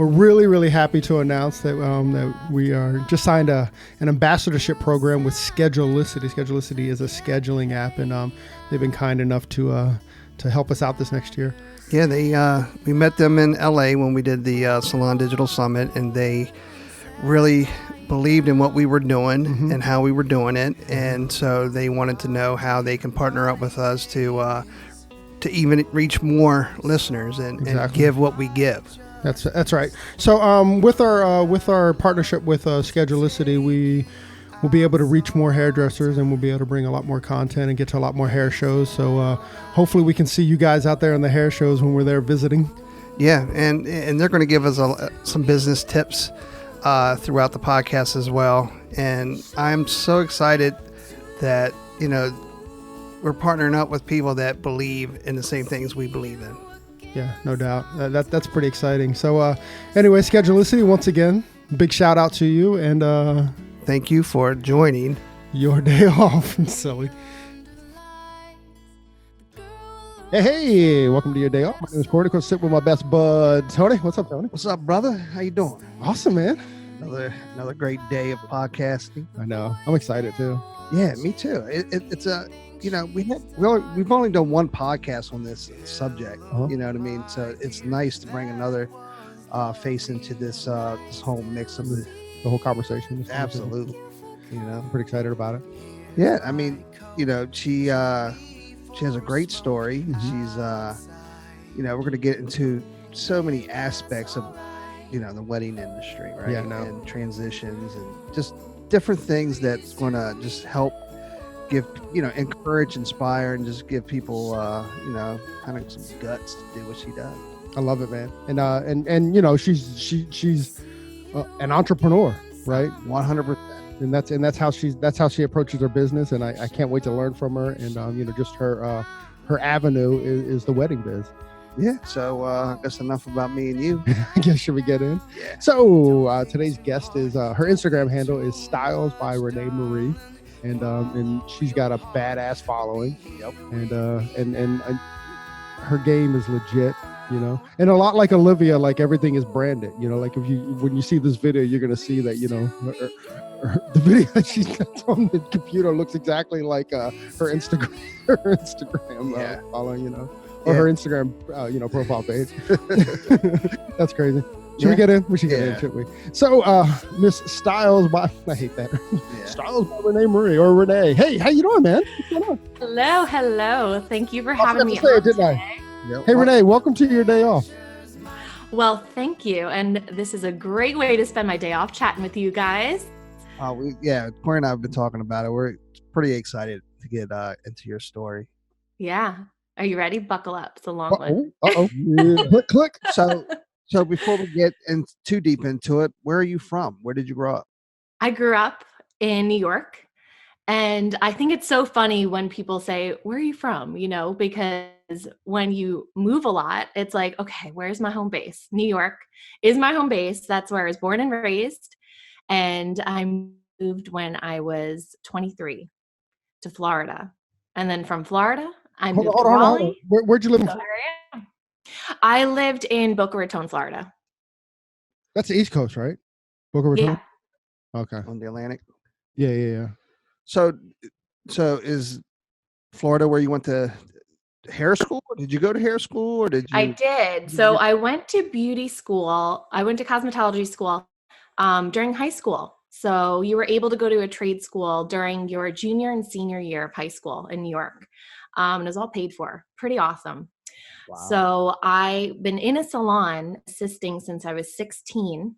we're really, really happy to announce that we are just signed an ambassadorship program with Schedulicity. Schedulicity is a scheduling app, and they've been kind enough to help us out this next year. Yeah, we met them in LA when we did the Salon Digital Summit, and they really believed in what we were doing and how we were doing it, and so they wanted to know how they can partner up with us to even reach more listeners and give what we give. That's right. So with our partnership with Schedulicity, we will be able to reach more hairdressers, and we'll be able to bring a lot more content and get to a lot more hair shows. So hopefully we can see you guys out there in the hair shows when we're there visiting. Yeah, and they're going to give us some business tips throughout the podcast as well. And I'm so excited that, we're partnering up with people that believe in the same things we believe in. Yeah, no doubt. That's pretty exciting. So anyway, Schedulicity, once again, big shout out to you, and thank you for joining your day off. Silly. Hey, welcome to your day off. My name is Corey. Go sit with my best bud, Tony. What's up, Tony? What's up, brother? How you doing? Awesome, man. Another great day of podcasting. I know. I'm excited too. Yeah, me too. It's a we've only done one podcast on this subject. You know what I mean? So it's nice to bring another face into this whole mix of the whole conversation. Absolutely. I'm pretty excited about it. Yeah, I mean, she has a great story. She's we're going to get into so many aspects of the wedding industry, right? Yeah, no. And transitions and just different things that's going to just help give, encourage, inspire, and just give people, kind of some guts to do what she does. I love it, man. And she's an entrepreneur, right? 100%. And that's how she approaches her business. And I can't wait to learn from her. And, just her avenue is the wedding biz. Yeah. So I guess enough about me and you. I guess should we get in? Yeah. So today's guest is her Instagram handle is Styles by Renee Marie, and she's got a badass following. Yep. And her game is legit, and a lot like Olivia, like everything is branded. Like when you see this video, you're gonna see that the video that she's got on the computer looks exactly like her Instagram following, or her Instagram, profile page. That's crazy. Should we get in? We should get in, shouldn't we? So, Miss Styles by, I hate that. Yeah. Styles by Renee Marie, or Renee. Hey, how you doing, man? What's going on? Hello. Thank you for having me on today. Yep. Hey, Renee, welcome to your day off. Well, thank you. And this is a great way to spend my day off chatting with you guys. Corey and I have been talking about it. We're pretty excited to get into your story. Yeah. Are you ready? Buckle up. It's a long one. Click. So before we get too deep into it, where are you from? Where did you grow up? I grew up in New York. And I think it's so funny when people say, where are you from? Because when you move a lot, it's like, okay, where's my home base? New York is my home base. That's where I was born and raised. And I moved when I was 23 to Florida. And then from Florida, I moved to Raleigh. Where'd you live? I lived in Boca Raton, Florida. That's the East Coast, right? Boca Raton? Yeah. Okay. On the Atlantic? Yeah. So is Florida where you went to hair school? Did you go to hair school, or did you? I did. So I went to beauty school. I went to cosmetology school during high school. So you were able to go to a trade school during your junior and senior year of high school in New York. And it was all paid for. Pretty awesome. Wow. So I've been in a salon assisting since I was 16.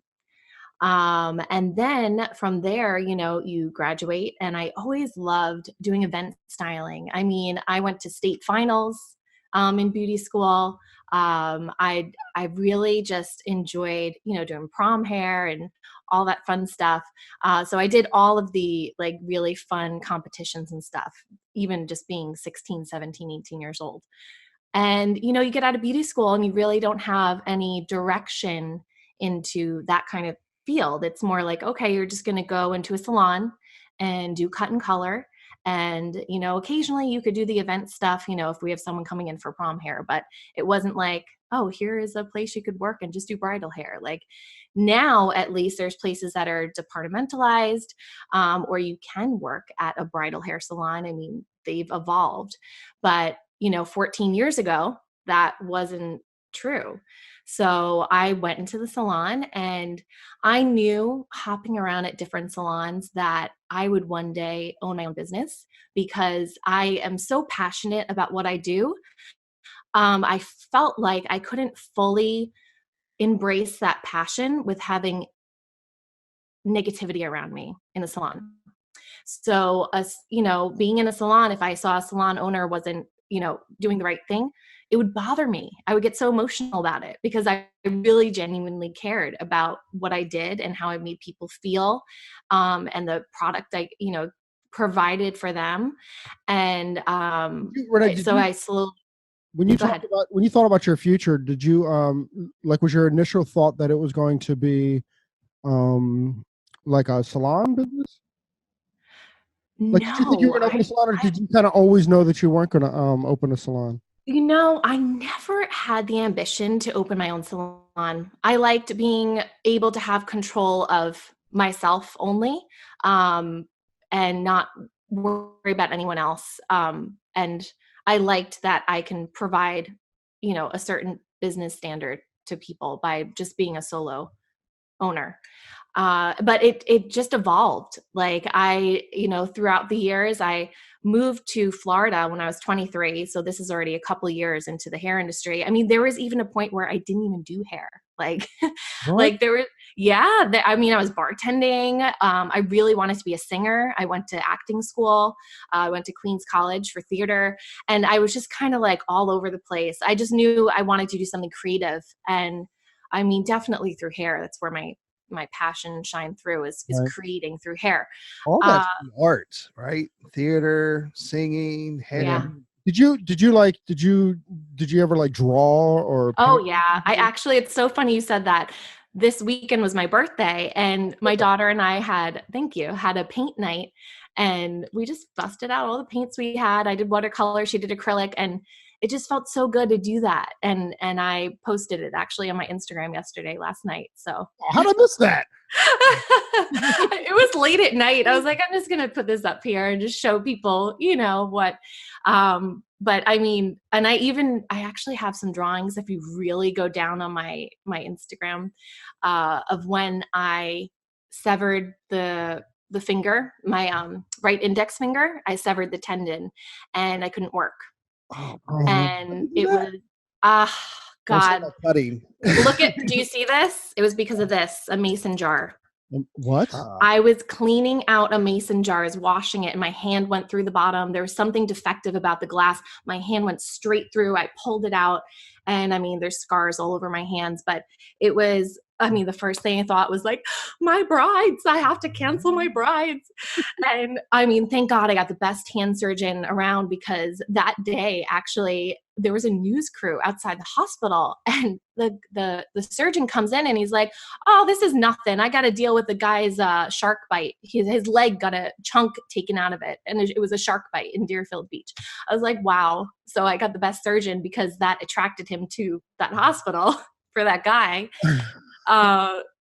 And then from there, you graduate, and I always loved doing event styling. I mean, I went to state finals in beauty school. I really just enjoyed, doing prom hair and all that fun stuff. So I did all of the really fun competitions and stuff, even just being 16, 17, 18 years old. And, you get out of beauty school and you really don't have any direction into that kind of field. It's more like, okay, you're just going to go into a salon and do cut and color And, occasionally you could do the event stuff, if we have someone coming in for prom hair, but it wasn't like, oh, here is a place you could work and just do bridal hair. Like now, at least there's places that are departmentalized, or you can work at a bridal hair salon. I mean, they've evolved, but 14 years ago, that wasn't true. So I went into the salon, and I knew hopping around at different salons that I would one day own my own business, because I am so passionate about what I do. I felt like I couldn't fully embrace that passion with having negativity around me in the salon. So, being in a salon, if I saw a salon owner wasn't, doing the right thing, it would bother me. I would get so emotional about it, because I really genuinely cared about what I did and how I made people feel, and the product I, provided for them. And Renee, so I slowly, when you go ahead. when you thought about your future, did you was your initial thought that it was going to be like a salon business? Like, did you think you were No, going to open a salon, or did you kind of always know that you weren't going to open a salon? I never had the ambition to open my own salon. I liked being able to have control of myself only, and not worry about anyone else. And I liked that I can provide, a certain business standard to people by just being a solo owner. But it just evolved. Like throughout the years, I moved to Florida when I was 23. So this is already a couple of years into the hair industry. I mean, there was even a point where I didn't even do hair. Like, What? there was, yeah. I was bartending. I really wanted to be a singer. I went to acting school. I went to Queens College for theater, and I was just kind of like all over the place. I just knew I wanted to do something creative, and definitely through hair. That's where my passion shine through is Right. creating through hair. All that's arts, right? Theater, singing, hair. Yeah. Did you ever like draw or Oh paint? yeah. It's so funny you said that. This weekend was my birthday, and my daughter and I had a paint night, and we just busted out all the paints we had. I did watercolor, she did acrylic, and it just felt so good to do that. And I posted it actually on my Instagram last night. So How did I miss that? it was late at night. I was like, I'm just going to put this up here and just show people, what, but and I actually have some drawings, if you really go down on my Instagram, of when I severed the finger, my right index finger. I severed the tendon and I couldn't work. Oh, And it was, God, Cutting. do you see this? It was because of this, a mason jar. What? I was cleaning out a mason jar, I was washing it, and my hand went through the bottom. There was something defective about the glass. My hand went straight through. I pulled it out, and there's scars all over my hands, but it was, the first thing I thought was like, my brides, I have to cancel my brides. And thank God I got the best hand surgeon around, because that day, actually, there was a news crew outside the hospital, and the surgeon comes in and he's like, oh, this is nothing. I got to deal with the guy's shark bite. His leg got a chunk taken out of it, and it was a shark bite in Deerfield Beach. I was like, wow. So I got the best surgeon because that attracted him to that hospital for that guy.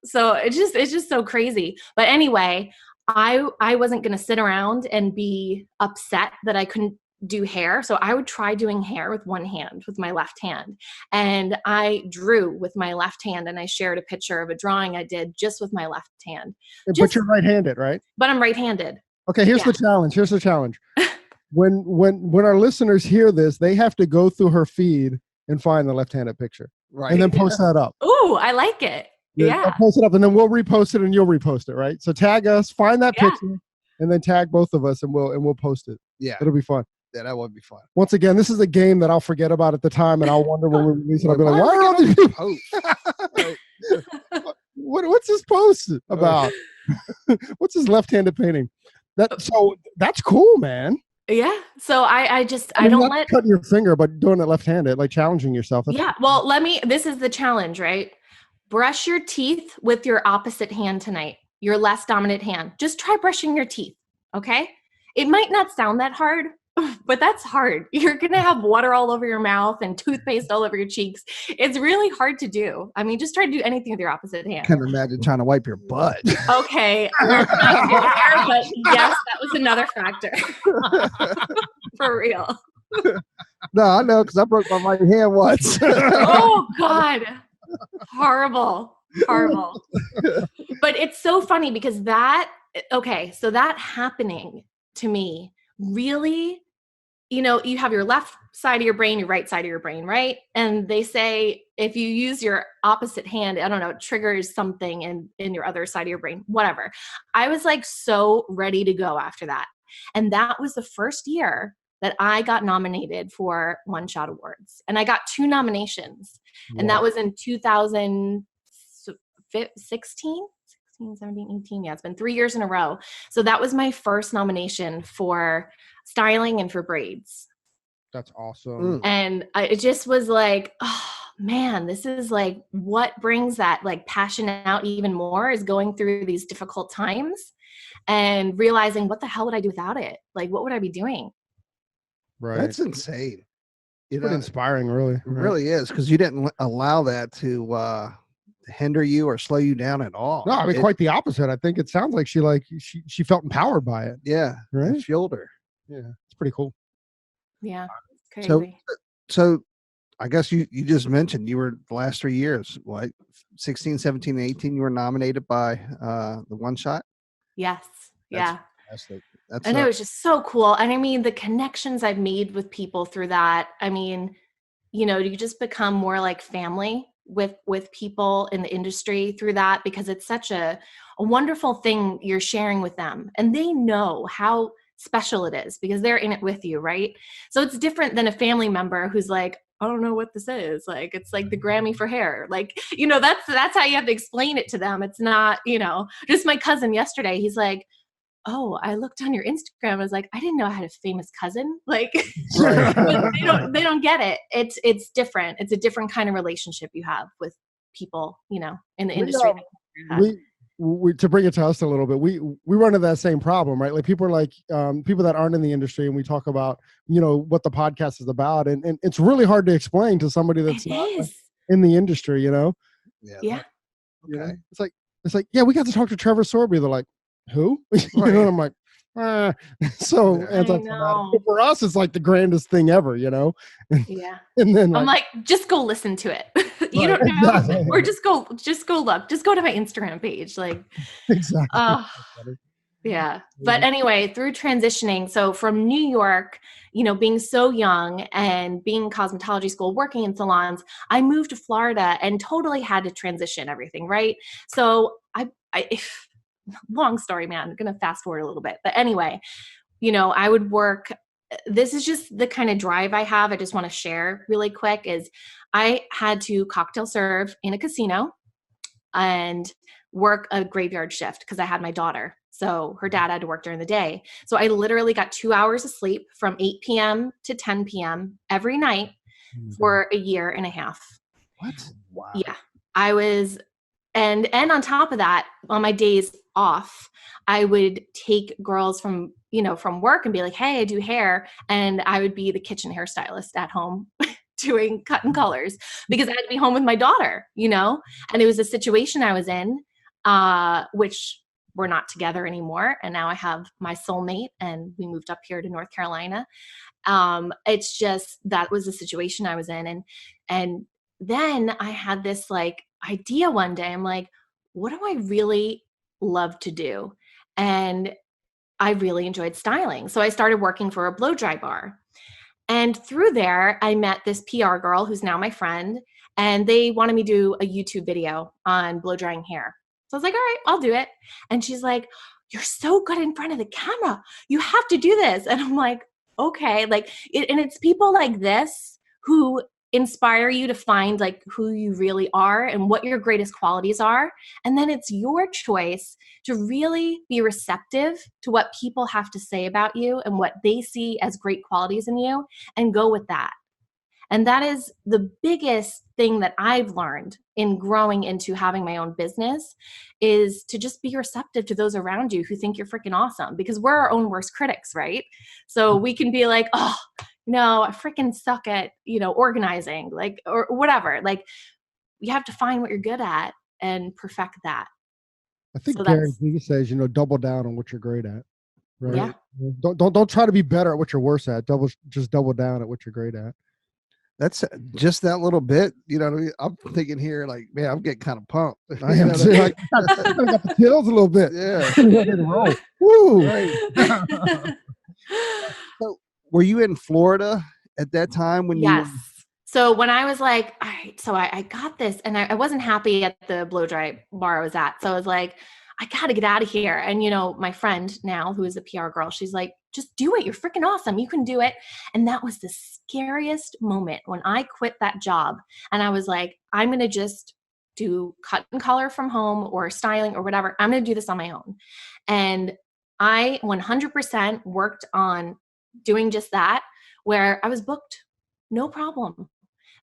So it's just so crazy. But anyway, I wasn't going to sit around and be upset that I couldn't do hair. So I would try doing hair with one hand, with my left hand. And I drew with my left hand, and I shared a picture of a drawing I did just with my left hand. But you're right-handed, right? But I'm right-handed. Okay, here's the challenge. When our listeners hear this, they have to go through her feed and find the left-handed picture. Right. And then post that up. Ooh, I like it. Yeah. I'll post it up, and then we'll repost it, and you'll repost it, right? So tag us, find that picture, and then tag both of us, and we'll post it. Yeah. It'll be fun. Yeah, that would be fun. Once again, this is a game that I'll forget about at the time, and I'll wonder when we release it. I'll be like, why are all these people? What's this post about? What's this left-handed painting? That's cool, man. Yeah. So I don't let cutting your finger, but doing it left-handed, like challenging yourself. Yeah. Well, this is the challenge, right? Brush your teeth with your opposite hand tonight, your less dominant hand. Just try brushing your teeth. Okay. it might not sound that hard, but that's hard. You're going to have water all over your mouth and toothpaste all over your cheeks. It's really hard to do. I mean, just try to do anything with your opposite hand. Can't imagine trying to wipe your butt. Okay, let's not go there, but yes, that was another factor. For real. No, I know, because I broke my right hand once. Oh, God. Horrible. But it's so funny because so that happening to me really, you have your left side of your brain, your right side of your brain, right? And they say if you use your opposite hand, I don't know, it triggers something in your other side of your brain, whatever. I was like so ready to go after that. And that was the first year that I got nominated for One Shot Awards. And I got 2 nominations. Wow. And that was in 2016, 17, 18. Yeah, it's been 3 years in a row. So that was my first nomination for styling and for braids. That's awesome. And it just was like, oh man, this is like what brings that like passion out even more is going through these difficult times and realizing what the hell would I do without it? Like, what would I be doing? Right. That's insane. Pretty inspiring, really. It really is, because you didn't allow that to hinder you or slow you down at all. No, I mean, quite the opposite. I think it sounds like she felt empowered by it. Yeah, right. It fueled her. Yeah, it's pretty cool. Yeah, it's crazy. So I guess you just mentioned you were the last 3 years, what, 16, 17, 18, you were nominated by the One Shot? Yes. Yeah. And it was just so cool. And I mean, the connections I've made with people through that, I mean, you just become more like family with people in the industry through that, because it's such a wonderful thing you're sharing with them. And they know how special it is because they're in it with you, right? So it's different than a family member who's like, I don't know what this is. Like, it's like the Grammy for hair. Like, that's how you have to explain it to them. It's not, just my cousin yesterday, he's like, oh, I looked on your Instagram. I was like, I didn't know I had a famous cousin. Like, they don't get it. It's different. It's a different kind of relationship you have with people, in the industry. We to bring it to us a little bit, we run into that same problem, right? Like people are like people that aren't in the industry, and we talk about what the podcast is about, and it's really hard to explain to somebody that's not in the industry, Yeah. Okay. It's like, yeah, we got to talk to Trevor Sorby. They're like, who? And I'm like, so for us, it's like the grandest thing ever, Yeah. And then I'm like, just go listen to it. You don't know, exactly. Or just go look. Just go to my Instagram page. Like, exactly. Yeah. But anyway, through transitioning, so from New York, being so young and being in cosmetology school, working in salons, I moved to Florida and totally had to transition everything, right? So I long story, man. I'm going to fast forward a little bit. But anyway, I would work. This is just the kind of drive I have. I just want to share really quick is I had to cocktail serve in a casino and work a graveyard shift because I had my daughter. So her dad had to work during the day. So I literally got 2 hours of sleep from 8 p.m. to 10 p.m. every night for a year and a half. What? Wow. Yeah. I was, and on top of that, on my days off, I would take girls from work and be like, hey, I do hair. And I would be the kitchen hairstylist at home doing cut and colors because I had to be home with my daughter, and it was a situation I was in, which we're not together anymore. And now I have my soulmate and we moved up here to North Carolina. It's just, that was the situation I was in. And then I had this like idea one day. I'm like, what do I really love to do? And I really enjoyed styling. So I started working for a blow dry bar. And through there, I met this PR girl who's now my friend, and they wanted me to do a YouTube video on blow drying hair. So I was like, all right, I'll do it. And she's like, you're so good in front of the camera. You have to do this. And I'm like, okay. And it's people like this who inspire you to find like who you really are and what your greatest qualities are. And then it's your choice to really be receptive to what people have to say about you and what they see as great qualities in you and go with that. And that is the biggest thing that I've learned in growing into having my own business, is to just be receptive to those around you who think you're freaking awesome, because we're our own worst critics, right? So we can be like, oh, no, I freaking suck at, organizing, like, or whatever. Like, you have to find what you're good at and perfect that. I think So Gary that's, Vee says, double down on what you're great at. Right. yeah. Don't try to be better at what you're worse at. Just double down at what you're great at. That's just that little bit. I'm thinking here, like, man, I'm getting kind of pumped. I am too. I got the chills a little bit. Yeah. Ready to roll. Woo. Right. So, were you in Florida at that time when Yes. you? So when I was like, all right, so I got this, and I wasn't happy at the blow dry bar I was at. So I was like, I got to get out of here. And, my friend now, who is a PR girl, she's like, just do it. You're freaking awesome. You can do it. And that was the scariest moment when I quit that job. And I was like, I'm going to just do cut and color from home or styling or whatever. I'm going to do this on my own. And I 100% worked on doing just that, where I was booked, no problem,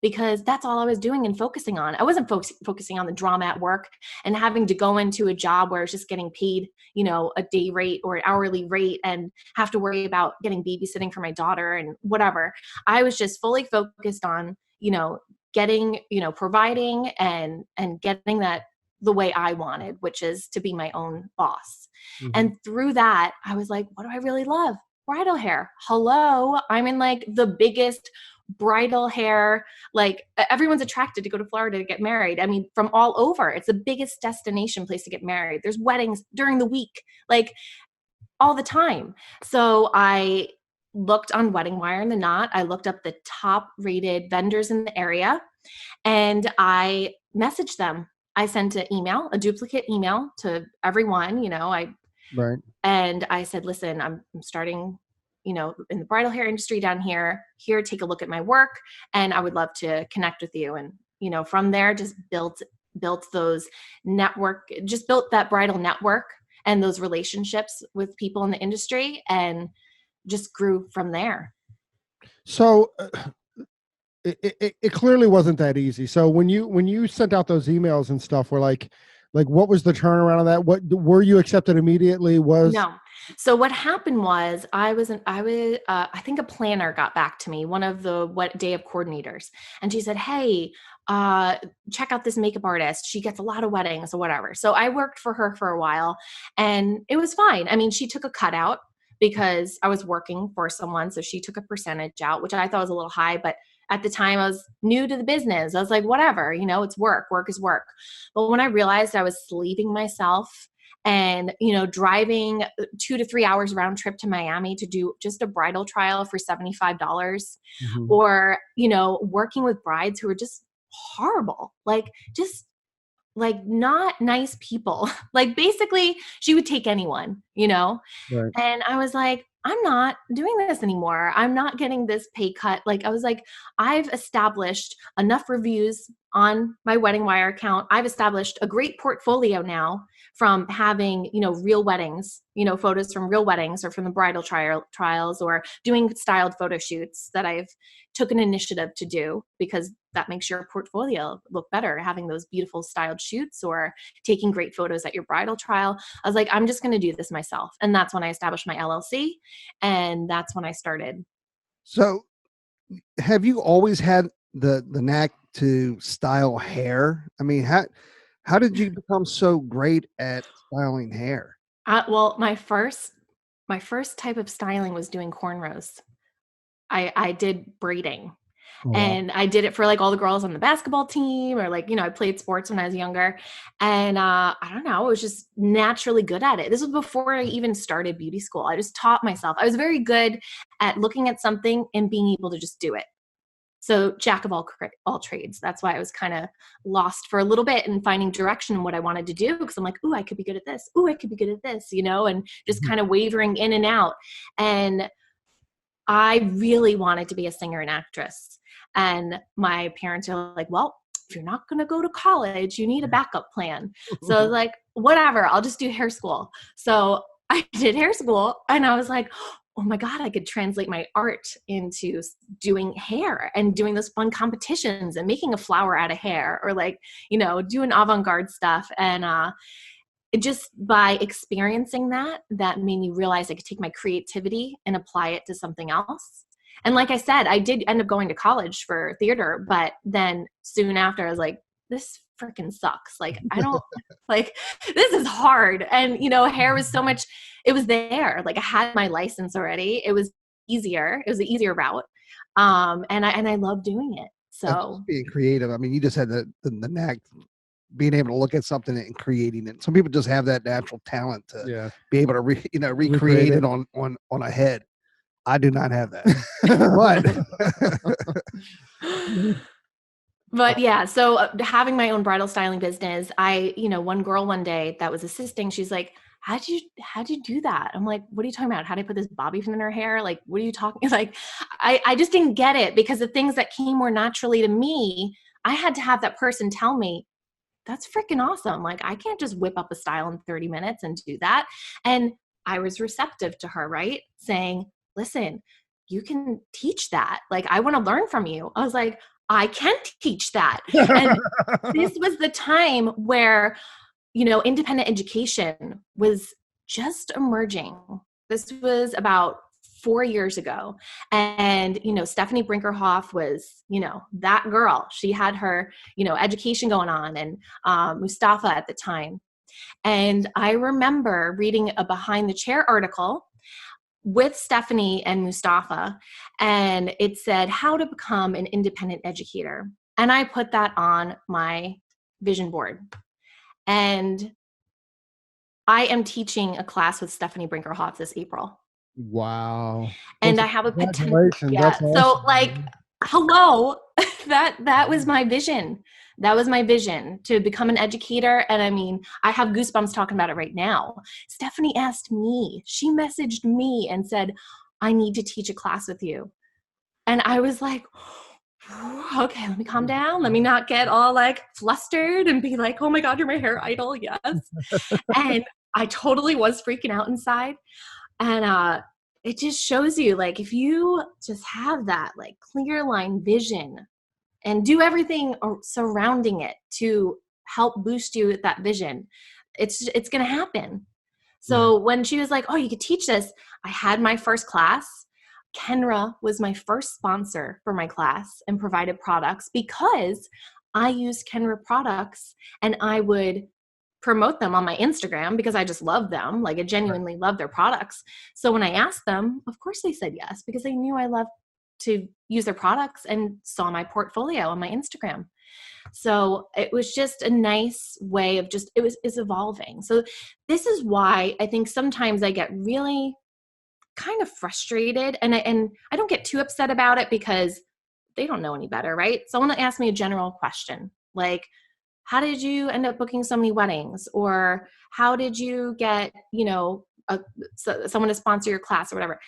because that's all I was doing and focusing on. I wasn't focusing on the drama at work and having to go into a job where I was just getting paid, a day rate or an hourly rate, and have to worry about getting babysitting for my daughter and whatever. I was just fully focused on, getting, providing and getting that the way I wanted, which is to be my own boss. Mm-hmm. And through that, I was like, what do I really love? Bridal hair. Hello. I'm in like the biggest bridal hair, like everyone's attracted to go to Florida to get married. I mean, from all over. It's the biggest destination place to get married. There's weddings during the week, like all the time. So I looked on Wedding Wire and The Knot. I looked up the top rated vendors in the area, and I messaged them. I sent an email, a duplicate email to everyone, Right. And I said, listen, I'm starting, in the bridal hair industry down here, take a look at my work, and I would love to connect with you. And, from there, just built those just built that bridal network and those relationships with people in the industry, and just grew from there. So it clearly wasn't that easy. So when you sent out those emails and stuff, were like what was the turnaround on that? What were you accepted immediately? No. So what happened was I think a planner got back to me, one of the day of coordinators, and she said, hey, check out this makeup artist. She gets a lot of weddings or whatever. So I worked for her for a while, and it was fine. I mean, she took a cutout because I was working for someone. So she took a percentage out, which I thought was a little high, but at the time I was new to the business. I was like, whatever, it's work is work. But when I realized I was sleeping myself and, driving 2 to 3 hours round trip to Miami to do just a bridal trial for $75, Mm-hmm. or, working with brides who were just horrible, just not nice people. Like basically she would take anyone, Right. And I was like, I'm not doing this anymore. I'm not getting this pay cut. Like, I was like, I've established enough reviews on my Wedding Wire account. I've established a great portfolio now from having, real weddings, photos from real weddings or from the bridal trials, or doing styled photo shoots that I've took an initiative to do, because that makes your portfolio look better, having those beautiful styled shoots or taking great photos at your bridal trial. I was like, I'm just going to do this myself. And that's when I established my LLC. And that's when I started. So, have you always had the knack to style hair? I mean, how did you become so great at styling hair? Well, my first type of styling was doing cornrows. I did braiding. Oh, wow. And I did it for like all the girls on the basketball team, or like, I played sports when I was younger, and I don't know, I was just naturally good at it. This was before I even started beauty school. I just taught myself. I was very good at looking at something and being able to just do it. So jack of all trades. That's why I was kind of lost for a little bit and finding direction in what I wanted to do, because I'm like, ooh, I could be good at this. Ooh, I could be good at this, and just kind of wavering in and out. And I really wanted to be a singer and actress. And my parents are like, well, if you're not going to go to college, you need a backup plan. So I was like, whatever, I'll just do hair school. So I did hair school, and I was like, oh my God, I could translate my art into doing hair and doing those fun competitions and making a flower out of hair, or like, doing avant-garde stuff. And it just, by experiencing that made me realize I could take my creativity and apply it to something else. And like I said, I did end up going to college for theater, but then soon after I was like, this freaking sucks. Like, I don't like, this is hard. And, hair was so much, it was there. Like, I had my license already. It was easier. It was the easier route. And I love doing it. So being creative. I mean, you just had the knack, being able to look at something and creating it. Some people just have that natural talent to be able to recreate it on a head. I do not have that. But yeah, so having my own bridal styling business, one girl one day that was assisting, she's like, how'd you do that? I'm like, what are you talking about? How did I put this bobby pin in her hair? Like, what are you talking? Like, I just didn't get it, because the things that came more naturally to me, I had to have that person tell me, that's freaking awesome. Like, I can't just whip up a style in 30 minutes and do that. And I was receptive to her, right? Saying, listen, you can teach that. Like, I want to learn from you. I was like, I can teach that. And this was the time where, independent education was just emerging. This was about 4 years ago. And, Stephanie Brinkerhoff was, that girl. She had her, education going on, and Mustafa at the time. And I remember reading a Behind the Chair article with Stephanie and Mustafa, and it said how to become an independent educator. And I put that on my vision board. And I am teaching a class with Stephanie Brinkerhoff this April. Wow. And I have a potential. Yeah. Awesome. So like, hello, that was my vision. That was my vision, to become an educator. And I mean, I have goosebumps talking about it right now. Stephanie asked me, she messaged me and said, I need to teach a class with you. And I was like, okay, let me calm down. Let me not get all like flustered and be like, oh my God, you're my hair idol. Yes. And I totally was freaking out inside. And it just shows you, like, if you just have that like clear line vision and do everything surrounding it to help boost you with that vision, it's going to happen. So when she was like, oh, you could teach this, I had my first class. Kenra was my first sponsor for my class and provided products, because I used Kenra products and I would promote them on my Instagram because I just love them. Like, I genuinely love their products. So when I asked them, of course they said yes, because they knew I loved to use their products and saw my portfolio on my Instagram. So it was just a nice way of it's evolving. So this is why I think sometimes I get really kind of frustrated, and I don't get too upset about it, because they don't know any better, right? Someone asked me a general question, like, how did you end up booking so many weddings? Or how did you get, someone to sponsor your class or whatever?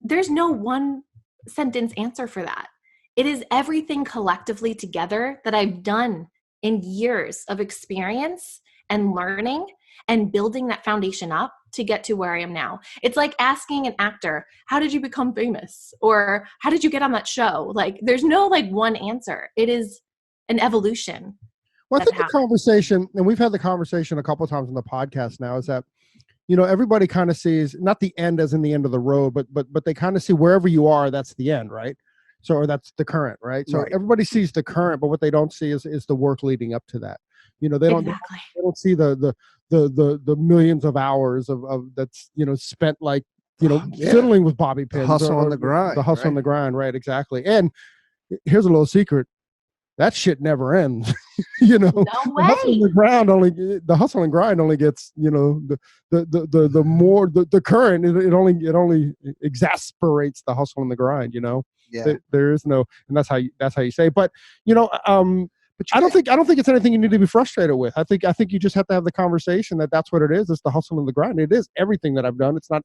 There's no one sentence answer for that. It is everything collectively together that I've done in years of experience and learning and building that foundation up to get to where I am now. It's like asking an actor, how did you become famous? Or how did you get on that show? Like, there's no like one answer. It is an evolution. Well, I think the conversation, and we've had the conversation a couple of times on the podcast now, is that, everybody kind of sees not the end as in the end of the road, but they kind of see wherever you are, that's the end, right? So, or that's the current, right? So everybody sees the current, but what they don't see is the work leading up to that. They don't see the millions of hours of that's spent like fiddling with bobby pins, the hustle on the grind, on the grind, right? Exactly. And here's a little secret: that shit never ends. No way. The hustle and grind only gets the more the current. It only exasperates the hustle and the grind. Yeah. There is no, and that's how you say. But I don't think it's anything you need to be frustrated with. I think you just have to have the conversation that's what it is. It's the hustle and the grind. It is everything that I've done. It's not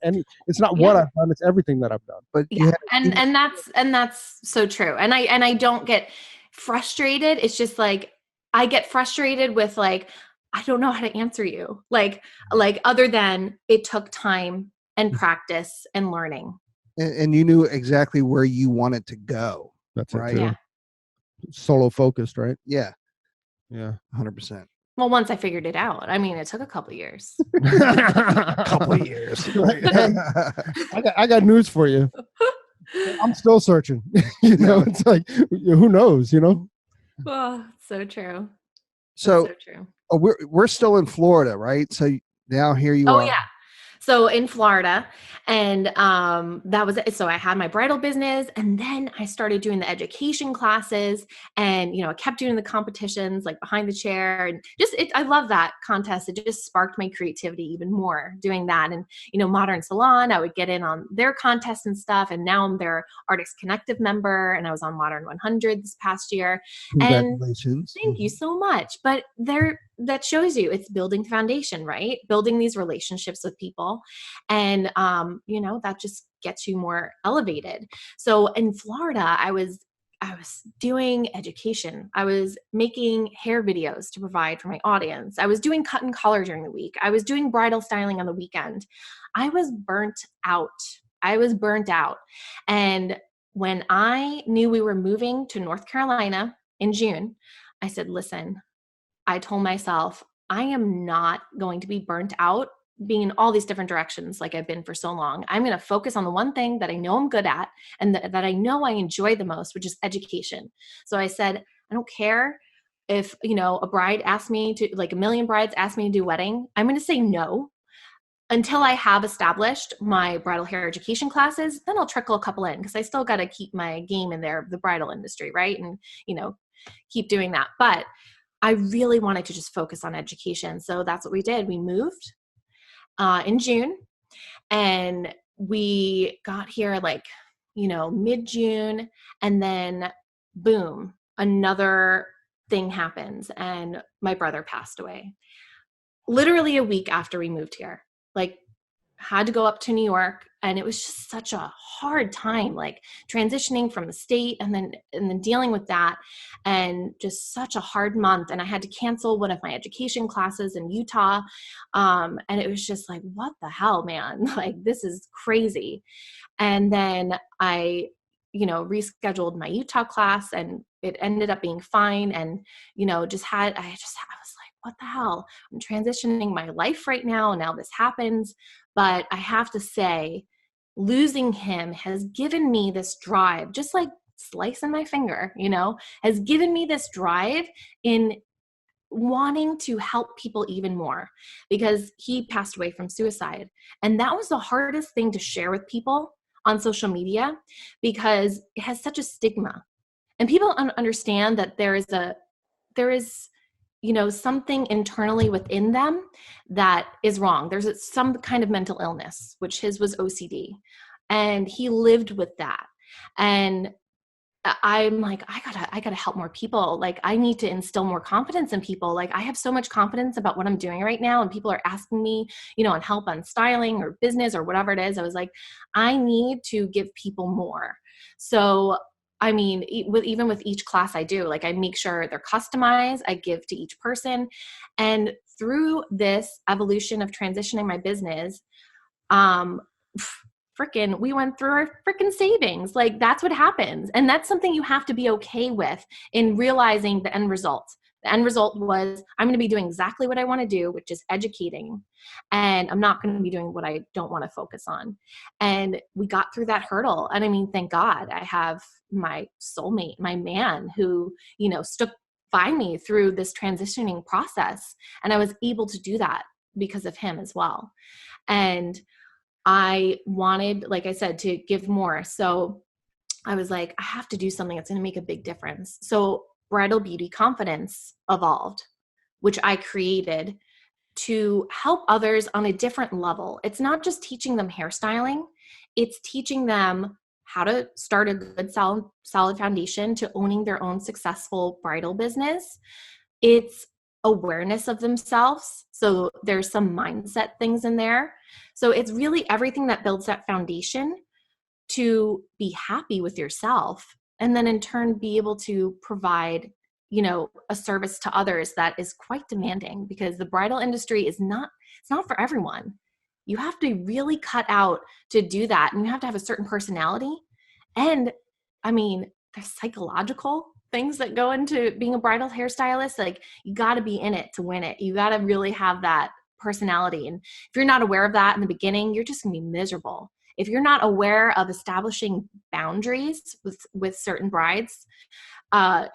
what I've done. It's everything that I've done. But and that's so true. And I don't get frustrated. It's just like, I get frustrated with like, I don't know how to answer you. Like other than it took time and practice and learning. And you knew exactly where you wanted to go. That's right. it too. Yeah. Solo focused, right? Yeah. Yeah. 100%. Well, once I figured it out, I mean, it took a couple of years. Couple of years. Hey, I got news for you. I'm still searching. It's like, who knows, Oh, so true. So, so true. we're still in Florida, right? So now here you Oh, are. yeah. So in Florida, and that was it. So I had my bridal business, and then I started doing the education classes, and I kept doing the competitions like behind the chair, and I love that contest. It just sparked my creativity even more doing that. And Modern Salon, I would get in on their contests and stuff, and now I'm their Artist Connective member, and I was on Modern 100 this past year. Congratulations. And thank you so much. But that shows you it's building foundation, right? Building these relationships with people. And, that just gets you more elevated. So in Florida, I was doing education. I was making hair videos to provide for my audience. I was doing cut and color during the week. I was doing bridal styling on the weekend. I was burnt out. And when I knew we were moving to North Carolina in June, I said, listen, I told myself, I am not going to be burnt out being in all these different directions like I've been for so long. I'm going to focus on the one thing that I know I'm good at and that I know I enjoy the most, which is education. So I said, I don't care if, a bride asked me to, like a million brides asked me to do a wedding. I'm going to say no until I have established my bridal hair education classes. Then I'll trickle a couple in because I still got to keep my game in there, the bridal industry, right? And, keep doing that. But I really wanted to just focus on education. So that's what we did. We moved in June, and we got here mid-June, and then boom, another thing happens, and my brother passed away. Literally a week after we moved here, had to go up to New York, and it was just such a hard time, transitioning from the state and then dealing with that, and just such a hard month. And I had to cancel one of my education classes in Utah. And it was just like, what the hell, man? This is crazy. And then I, rescheduled my Utah class, and it ended up being fine. And, I was like, what the hell? I'm transitioning my life right now. And now this happens. But I have to say, losing him has given me this drive, just like slicing my finger, has given me this drive in wanting to help people even more, because he passed away from suicide. And that was the hardest thing to share with people on social media, because it has such a stigma. And people understand that there is something internally within them that is wrong. There's some kind of mental illness, which his was OCD. And he lived with that. And I'm like, I gotta help more people. I need to instill more confidence in people. I have so much confidence about what I'm doing right now, and people are asking me, on help on styling or business or whatever it is. I was like, I need to give people more. So I mean, even with each class I do, I make sure they're customized, I give to each person. And through this evolution of transitioning my business, we went through our freaking savings. That's what happens. And that's something you have to be okay with in realizing the end result. The end result was, I'm going to be doing exactly what I want to do, which is educating. And I'm not going to be doing what I don't want to focus on. And we got through that hurdle. And I mean, thank God I have my soulmate, my man, who, stood by me through this transitioning process. And I was able to do that because of him as well. And I wanted, like I said, to give more. So I was like, I have to do something that's going to make a big difference. So Bridal Beauty Confidence evolved, which I created to help others on a different level. It's not just teaching them hairstyling. It's teaching them how to start a good, solid foundation to owning their own successful bridal business. It's awareness of themselves. So there's some mindset things in there. So it's really everything that builds that foundation to be happy with yourself, and then in turn be able to provide, a service to others that is quite demanding, because the bridal industry it's not for everyone. You have to really cut out to do that. And you have to have a certain personality. And I mean, there's psychological things that go into being a bridal hairstylist. Like, you got to be in it to win it. You got to really have that personality. And if you're not aware of that in the beginning, you're just going to be miserable. If you're not aware of establishing boundaries with certain brides,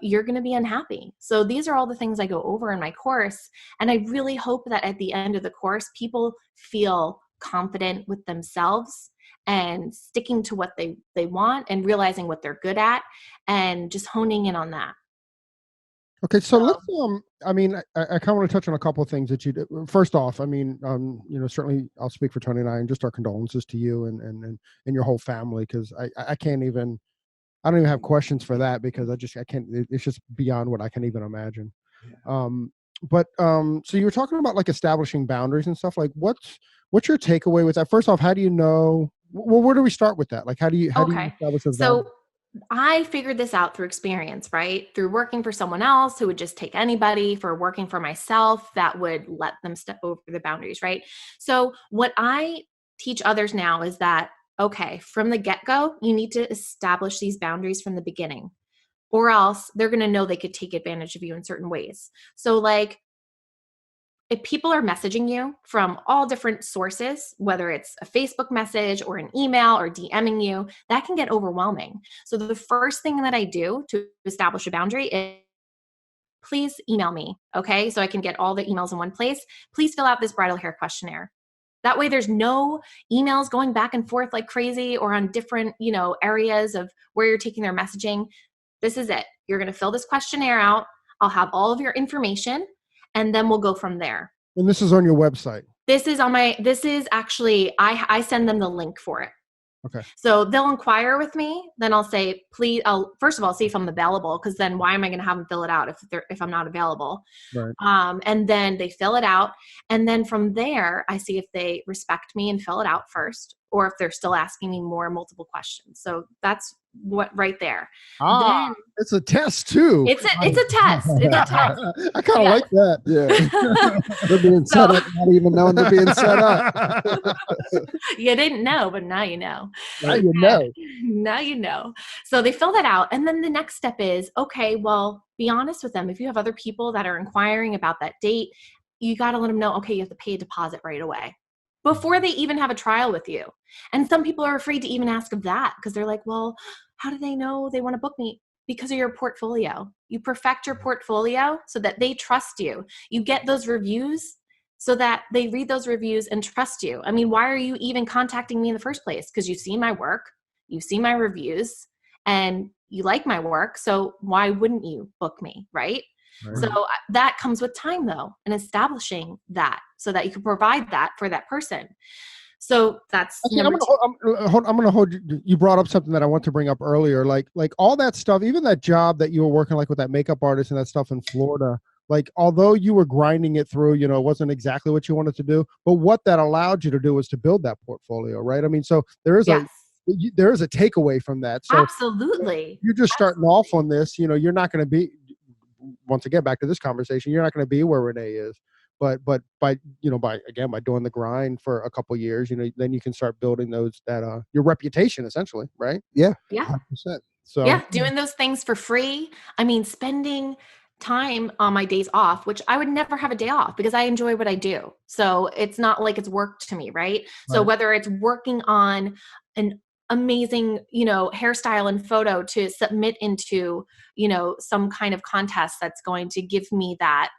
you're going to be unhappy. So these are all the things I go over in my course. And I really hope that at the end of the course, people feel confident with themselves and sticking to what they want and realizing what they're good at and just honing in on that. Okay, so let's. I mean, I kind of want to touch on a couple of things that you did. First off, I mean, certainly I'll speak for Tony and I, and just our condolences to you and your whole family, because I can't even. I don't even have questions for that, because I can't. It's just beyond what I can even imagine. Yeah. So you were talking about like establishing boundaries and stuff. Like, what's your takeaway with that? First off, how do you know? Well, where do we start with that? Like, how do you establish those boundaries? I figured this out through experience, right? Through working for someone else who would just take anybody, for working for myself that would let them step over the boundaries, right? So what I teach others now is that, okay, from the get-go, you need to establish these boundaries from the beginning, or else they're going to know they could take advantage of you in certain ways. So like, if people are messaging you from all different sources, whether it's a Facebook message or an email or DMing you, that can get overwhelming. So the first thing that I do to establish a boundary is, please email me, okay? So I can get all the emails in one place. Please fill out this bridal hair questionnaire. That way there's no emails going back and forth like crazy, or on different, areas of where you're taking their messaging. This is it. You're going to fill this questionnaire out. I'll have all of your information, and then we'll go from there. And this is on your website? This is actually, I send them the link for it. Okay. So they'll inquire with me. Then I'll say, please, I'll first of all see if I'm available, because then why am I going to have them fill it out if I'm not available? Right. And then they fill it out. And then from there, I see if they respect me and fill it out first, or if they're still asking me multiple questions. So that's what right there. Then, it's a test too. It's a test. It's a test. I kind of like that. Yeah. They're being set up, not even knowing they're being set up. You didn't know, but now you know. Now you know. Now you know. So they fill that out. And then the next step is, okay, well, be honest with them. If you have other people that are inquiring about that date, you got to let them know, okay, you have to pay a deposit right away before they even have a trial with you. And some people are afraid to even ask of that, because they're like, well, how do they know they want to book me? Because of your portfolio. You perfect your portfolio so that they trust you. You get those reviews so that they read those reviews and trust you. I mean, why are you even contacting me in the first place? Because you've seen my work, you've seen my reviews, and you like my work. So why wouldn't you book me, right? So that comes with time, though, and establishing that so that you can provide that for that person. So that's I'm going to hold you. You brought up something that I want to bring up earlier, like all that stuff, even that job that you were working like with that makeup artist and that stuff in Florida. Like, although you were grinding it through, it wasn't exactly what you wanted to do, but what that allowed you to do was to build that portfolio, right? I mean, so there is a takeaway from that. So absolutely, you're just starting off on this. You're not going to be. Once again, back to this conversation, you're not going to be where Renee is, but by doing the grind for a couple of years, then you can start building your reputation, essentially, right? Yeah. 100%. So yeah, doing those things for free. I mean, spending time on my days off, which I would never have a day off because I enjoy what I do. So it's not like it's work to me, right? So whether it's working on an amazing, hairstyle and photo to submit into, some kind of contest that's going to give me that,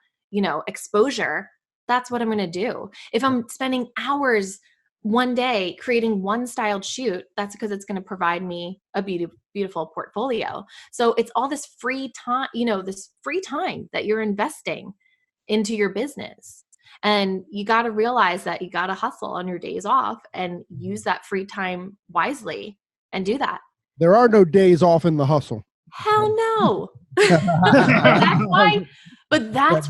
exposure, that's what I'm going to do. If I'm spending hours one day creating one styled shoot, that's because it's going to provide me a beautiful portfolio. So it's all this free time, this free time that you're investing into your business. And you got to realize that you got to hustle on your days off and use that free time wisely and do that. There are no days off in the hustle. Hell no. That's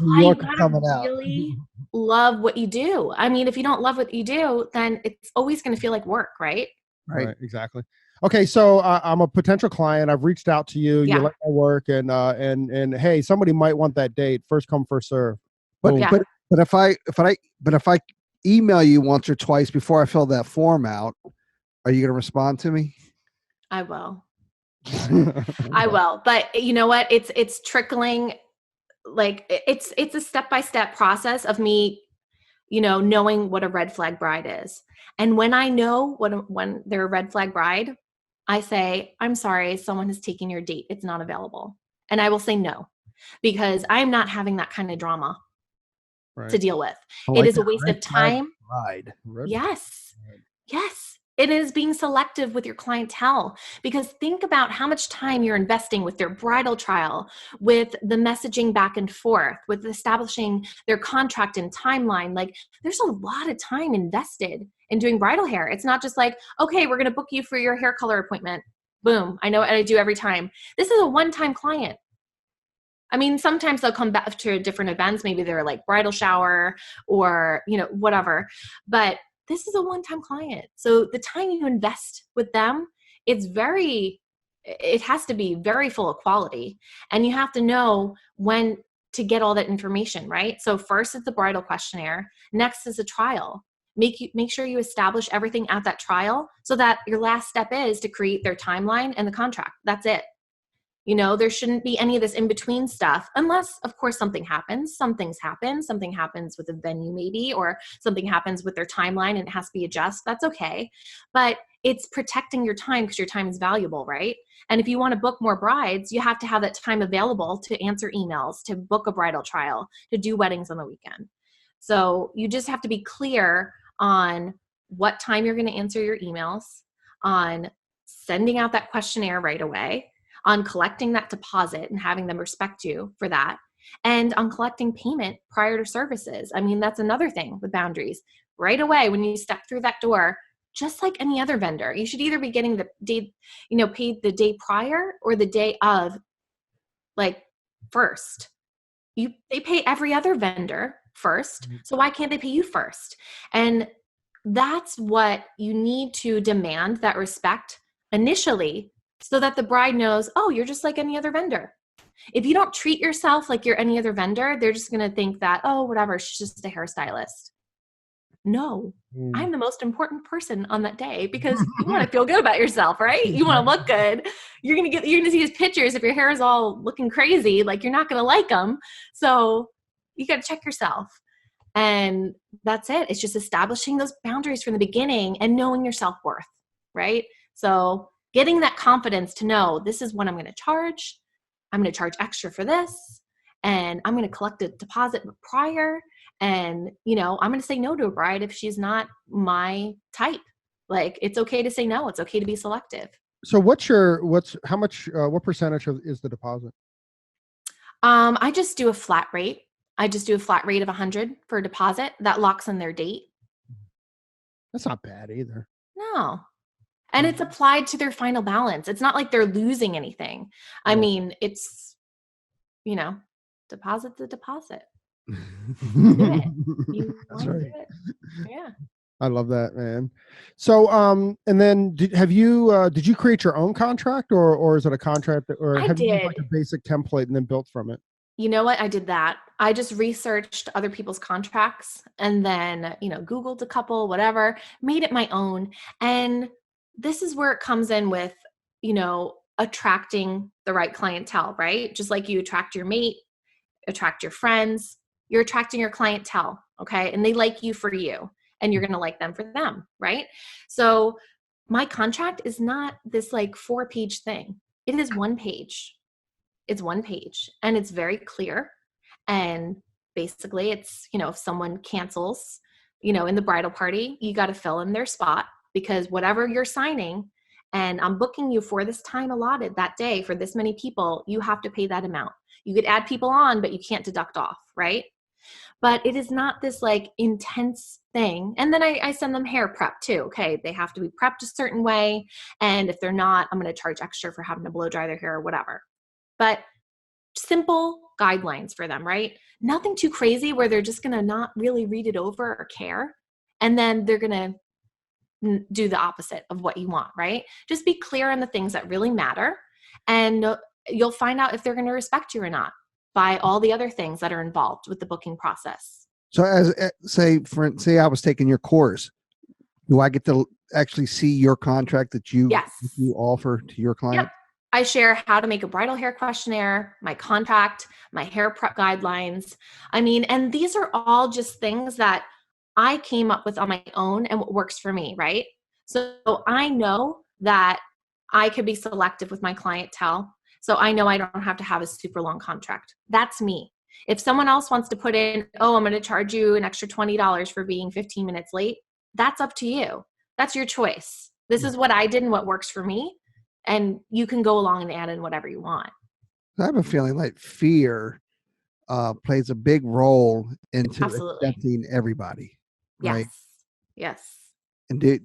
why you gotta really love what you do. I mean, if you don't love what you do, then it's always going to feel like work, right? Right. Exactly. Okay, so I'm a potential client. I've reached out to you. Yeah. You like my work, and hey, somebody might want that date. First come, first serve. But if I email you once or twice before I fill that form out. Are you going to respond to me? I will. I will. But you know what? It's trickling. Like it's a step-by-step process of me, knowing what a red flag bride is. And when I know when they're a red flag bride, I say, I'm sorry, someone has taken your date. It's not available. And I will say no, because I'm not having that kind of drama to deal with. It is a waste of time. Yes. Yes. It is being selective with your clientele, because think about how much time you're investing with their bridal trial, with the messaging back and forth, with establishing their contract and timeline. Like, there's a lot of time invested in doing bridal hair. It's not just like, okay, we're going to book you for your hair color appointment. Boom. I know what I do every time. This is a one-time client. I mean, sometimes they'll come back to different events. Maybe they're like bridal shower or, whatever. But this is a one-time client. So the time you invest with them, it has to be very full of quality. And you have to know when to get all that information, right? So first is the bridal questionnaire. Next is a trial. Make sure you establish everything at that trial, so that your last step is to create their timeline and the contract. That's it. There shouldn't be any of this in-between stuff, unless, of course, something happens. Some things happen. Something happens with a venue maybe, or something happens with their timeline and it has to be adjusted. That's okay. But it's protecting your time, because your time is valuable, right? And if you want to book more brides, you have to have that time available to answer emails, to book a bridal trial, to do weddings on the weekend. So you just have to be clear on what time you're going to answer your emails, on sending out that questionnaire right away, on collecting that deposit and having them respect you for that, and on collecting payment prior to services. I mean, that's another thing with boundaries. Right away, when you step through that door, just like any other vendor, you should either be getting the day, paid the day prior or the day of, like, first. They pay every other vendor first, so why can't they pay you first? And that's what you need to demand, that respect initially, so that the bride knows, oh, you're just like any other vendor. If you don't treat yourself like you're any other vendor, they're just going to think that, oh, whatever, she's just a hairstylist. No, I'm the most important person on that day, because you want to feel good about yourself, right? You want to look good. You're going to see his pictures. If your hair is all looking crazy, like, you're not going to like them. So you got to check yourself. And that's it. It's just establishing those boundaries from the beginning and knowing your self-worth, right? So getting that confidence to know, this is what I'm going to charge. I'm going to charge extra for this, and I'm going to collect a deposit prior. And, I'm going to say no to a bride if she's not my type. Like, it's okay to say no. It's okay to be selective. So what percentage is the deposit? I just do a flat rate. I just do a flat rate of 100 for a deposit that locks in their date. That's not bad either. No. And it's applied to their final balance. It's not like they're losing anything. I mean, it's, deposit's a deposit. Do it. That's right. Do it. Yeah. I love that, man. So, and then did you create your own contract, or is it a contract, or have you used like a basic template and then built from it? You know what? I did that. I just researched other people's contracts and then, Googled a couple, whatever, made it my own. And this is where it comes in with, attracting the right clientele, right? Just like you attract your mate, attract your friends, you're attracting your clientele, okay? And they like you for you, and you're going to like them for them, right? So my contract is not this like 4-page thing. It is 1 page. It's 1 page, and it's very clear. And basically it's, if someone cancels, in the bridal party, you got to fill in their spot, because whatever you're signing, and I'm booking you for this time allotted that day for this many people, you have to pay that amount. You could add people on, but you can't deduct off, right? But it is not this like intense thing. And then I send them hair prep too. Okay, they have to be prepped a certain way. And if they're not, I'm going to charge extra for having to blow dry their hair or whatever. But simple guidelines for them, right? Nothing too crazy where they're just going to not really read it over or care. And then they're going to do the opposite of what you want, right? Just be clear on the things that really matter. And you'll find out if they're going to respect you or not by all the other things that are involved with the booking process. So as say I was taking your course, do I get to actually see your contract that you offer to your client? Yep. I share how to make a bridal hair questionnaire, my contract, my hair prep guidelines. I mean, and these are all just things that I came up with on my own and what works for me, right? So I know that I could be selective with my clientele. So I know I don't have to have a super long contract. That's me. If someone else wants to put in, oh, I'm going to charge you an extra $20 for being 15 minutes late, that's up to you. That's your choice. This is what I did and what works for me. And you can go along and add in whatever you want. I have a feeling like fear plays a big role into accepting everybody, right? Yes. And do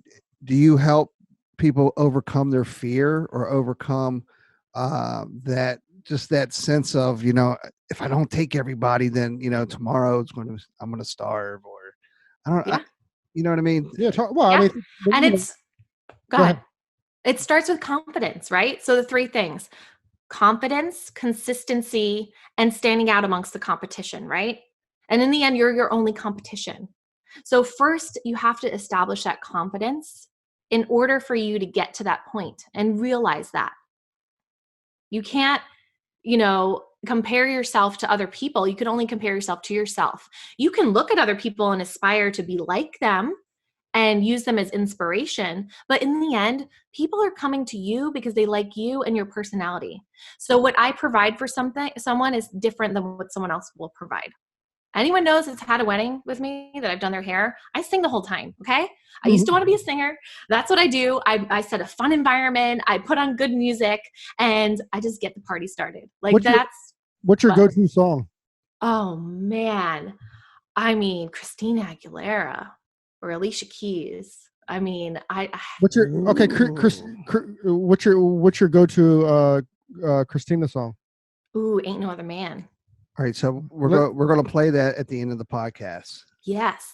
you help people overcome their fear or overcome that sense of, if I don't take everybody, then tomorrow I'm going to starve, or you know what I mean? Yeah. I mean, and it's go ahead. It starts with confidence, right? So the three things: confidence, consistency, and standing out amongst the competition, right? And in the end, you're your only competition. So first, you have to establish that confidence in order for you to get to that point and realize that. You can't, compare yourself to other people. You can only compare yourself to yourself. You can look at other people and aspire to be like them and use them as inspiration. But in the end, people are coming to you because they like you and your personality. So what I provide for someone is different than what someone else will provide. Anyone knows that's had a wedding with me, that I've done their hair, I sing the whole time, okay? I used to want to be a singer. That's what I do. I set a fun environment. I put on good music, and I just get the party started. What's your go-to song? Oh, man. I mean, Christina Aguilera or Alicia Keys. I mean, what's your go-to Christina song? Ooh, Ain't No Other Man. All right, so we're going to play that at the end of the podcast. Yes.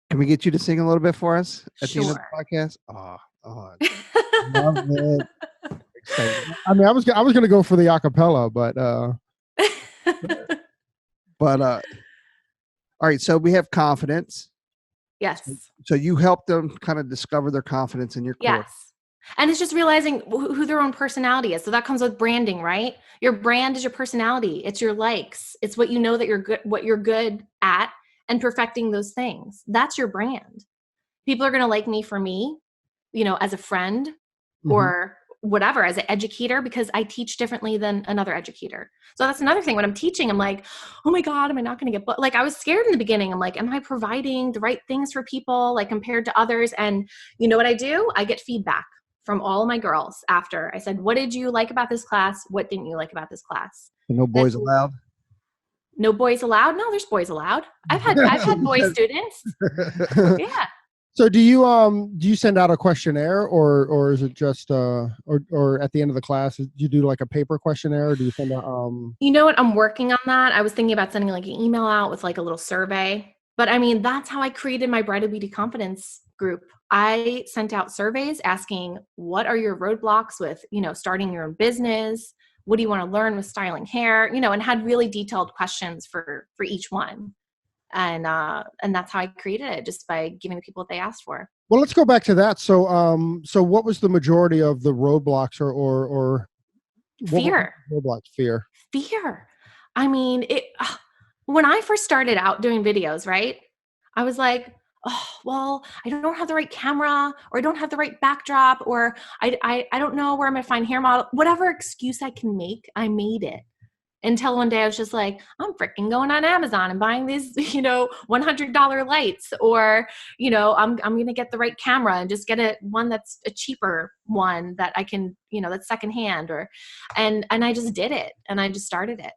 Can we get you to sing a little bit for us at the end of the podcast? Oh, love it. Excited. I mean, I was going to go for the acapella, but all right, so we have confidence. Yes. So you help them kind of discover their confidence in your course. Yes. And it's just realizing who their own personality is. So that comes with branding, right? Your brand is your personality. It's your likes. It's what you know that you're good, what you're good at, and perfecting those things. That's your brand. People are going to like me for me, as a friend or whatever, as an educator, because I teach differently than another educator. So that's another thing. When I'm teaching, I'm like, oh my God, am I not going to get booked? Like, I was scared in the beginning. I'm like, am I providing the right things for people, like compared to others? And you know what I do? I get feedback from all of my girls after. I said, what did you like about this class? What didn't you like about this class? No boys allowed? No boys allowed? No, there's boys allowed. I've had boy students. Yeah. So do you send out a questionnaire, or is it just or at the end of the class do you do like a paper questionnaire, or do you send out You know what? I'm working on that. I was thinking about sending like an email out with like a little survey. But I mean, that's how I created my Bridal Beauty Confidence group. I sent out surveys asking, what are your roadblocks with, starting your own business? What do you want to learn with styling hair? And had really detailed questions for each one. And that's how I created it, just by giving the people what they asked for. Well, let's go back to that. So so what was the majority of the roadblocks or fear? Fear. I mean, when I first started out doing videos, right? I was like, oh, well, I don't have the right camera, or I don't have the right backdrop, or I don't know where I'm going to find hair model. Whatever excuse I can make, I made it. Until one day I was just like, I'm freaking going on Amazon and buying these, $100 lights, or, I'm going to get the right camera and just get one that's a cheaper one that I can, that's secondhand, and I just did it, and I just started it.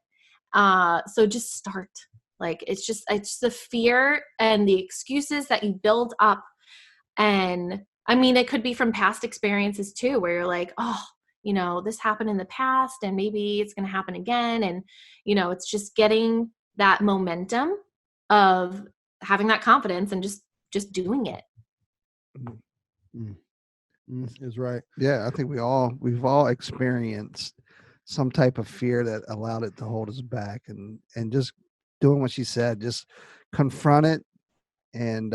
So just start. Like, it's just the fear and the excuses that you build up. And I mean, it could be from past experiences too, where you're like, oh, this happened in the past and maybe it's going to happen again. And, it's just getting that momentum of having that confidence and just doing it. Is right. Yeah. I think we've all experienced some type of fear that allowed it to hold us back, and just doing what she said, just confront it and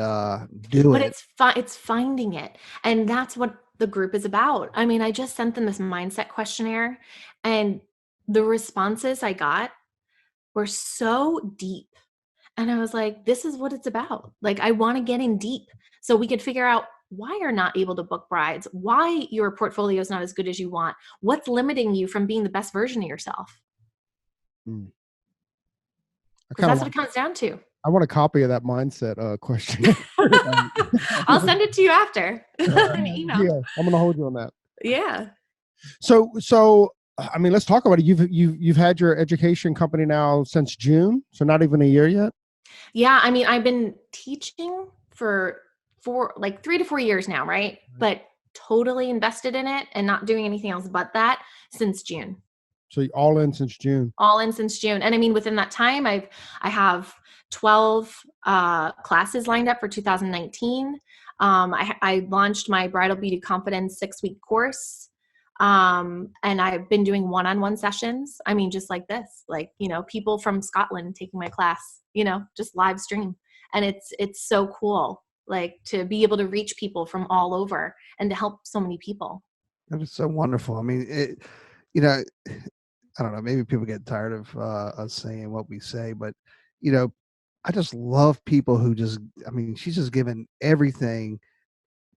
do But it. it's finding it. And that's what the group is about. I mean, I just sent them this mindset questionnaire, and the responses I got were so deep. And I was like, this is what it's about. Like, I want to get in deep so we could figure out why you're not able to book brides, why your portfolio is not as good as you want, what's limiting you from being the best version of yourself. Mm. Because that's what it comes down to. I want a copy of that mindset question. I'll send it to you after an email. Yeah, I'm going to hold you on that. Yeah. So I mean, let's talk about it. You've had your education company now since June, so not even a year yet. Yeah, I mean, I've been teaching for 3 to 4 years now, right? But totally invested in it and not doing anything else but that since June. So you're all in since June. All in since June. And I mean, within that time, I have 12 classes lined up for 2019. I launched my Bridal Beauty Confidence 6-week course. And I've been doing one-on-one sessions. I mean, just like this, like, you know, people from Scotland taking my class, you know, just live stream. And it's so cool, like, to be able to reach people from all over and to help so many people. That is so wonderful. I mean, you know, I don't know, maybe people get tired of us saying what we say, but, you know, I just love people who just, I mean, she's just given everything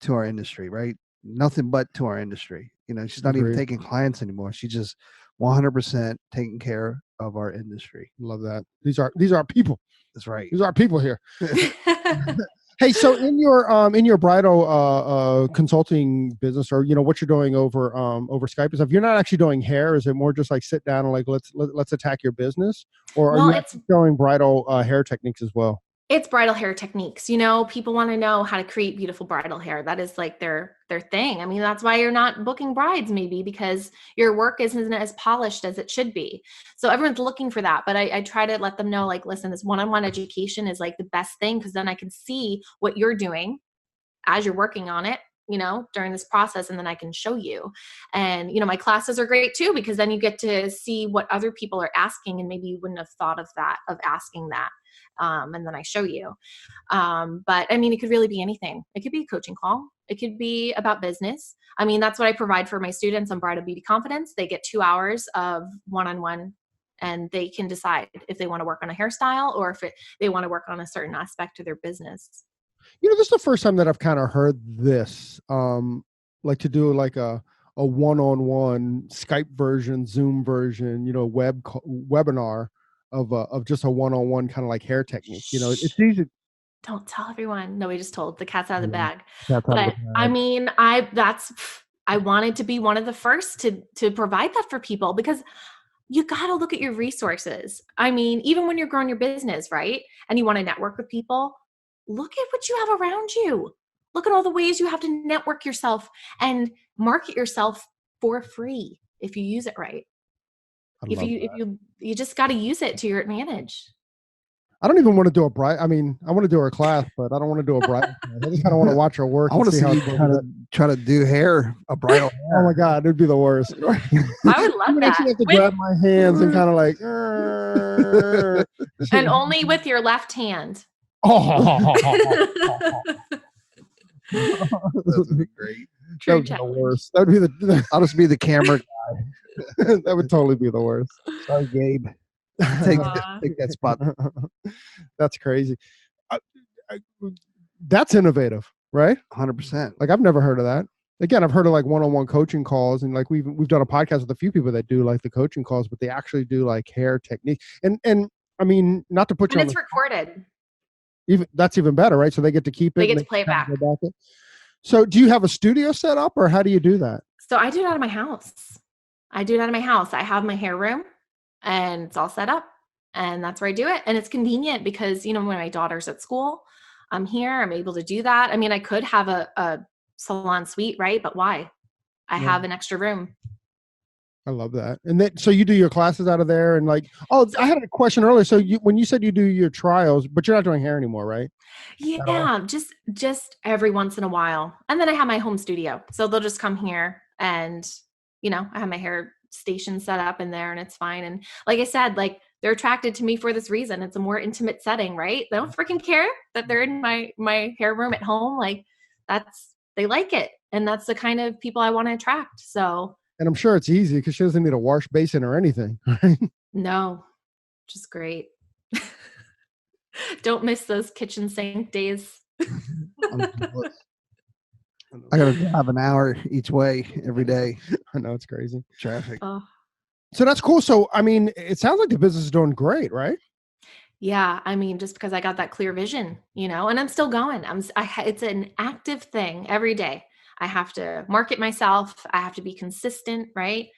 to our industry, right? Nothing but to our industry. You know, she's not even taking clients anymore. She's just 100% taking care of our industry. Love that. These are our people. That's right. These are our people here. Hey, so in your bridal consulting business, or, you know, what you're doing over Skype and stuff, you're not actually doing hair. Is it more just like sit down and like let's attack your business, or are you doing bridal hair techniques as well? It's bridal hair techniques. You know, people want to know how to create beautiful bridal hair. That is like their thing. I mean, that's why you're not booking brides, maybe because your work isn't as polished as it should be. So everyone's looking for that. But I try to let them know, like, listen, this one-on-one education is like the best thing, because then I can see what you're doing as you're working on it, you know, during this process, and then I can show you. And, you know, my classes are great too, because then you get to see what other people are asking, and maybe you wouldn't have thought of asking that. And then I show you. But I mean, it could really be anything. It could be a coaching call. It could be about business. I mean, that's what I provide for my students on Bridal Beauty Confidence. They get 2 hours of one-on-one, and they can decide if they want to work on a hairstyle or if they want to work on a certain aspect of their business. You know, this is the first time that I've kind of heard this, like to do like a one-on-one Skype version, Zoom version, you know, webinar of just a one-on-one kind of like hair technique. You know, it's easy. Don't tell everyone. No, we just told the cat's out of the bag. But I mean, I wanted to be one of the first to provide that for people, because you got to look at your resources. I mean, even when you're growing your business, right? And you want to network with people, look at what you have around you. Look at all the ways you have to network yourself and market yourself for free if you use it right. If you just got to use it to your advantage. I don't even want to do a bride. I mean, I want to do her class, but I don't want to do a bride. I just kind of want to watch her work. I want to see how you try to do a bridal hair. Oh my God, it'd be the worst. I would love that. I have to grab my hands and kind of like, and only with your left hand. Oh, that would be great. That would be the worst. That would be I'll just be the camera guy. That would totally be the worst. Sorry, Gabe. Take that spot. That's crazy. That's innovative, right? 100%. Like, I've never heard of that. Again, I've heard of like one-on-one coaching calls, and like we've done a podcast with a few people that do like the coaching calls, but they actually do like hair technique. And I mean, not to put you on it's recorded. That's even better, right? So they get to keep it. They get to play it back. So do you have a studio set up, or how do you do that? So I do it out of my house. I have my hair room, and it's all set up, and that's where I do it. And it's convenient because, you know, when my daughter's at school, I'm here, I'm able to do that. I mean, I could have a salon suite, right? But why? I have an extra room. I love that. And then, so you do your classes out of there, and like, I had a question earlier. So when you said you do your trials, but you're not doing hair anymore, right? Yeah, just every once in a while. And then I have my home studio. So they'll just come here, and, you know, I have my hair station set up in there, and it's fine. And like I said, like, they're attracted to me for this reason. It's a more intimate setting, right? They don't freaking care that they're in my hair room at home. Like they like it. And that's the kind of people I want to attract. So. And I'm sure it's easy because she doesn't need a wash basin or anything. Right? No, just great. Don't miss those kitchen sink days. I got to drive an hour each way every day. I know, it's crazy. Traffic. Oh. So that's cool. So, I mean, it sounds like the business is doing great, right? Yeah. I mean, just because I got that clear vision, and I'm still going. It's an active thing every day. I have to market myself. I have to be consistent, right?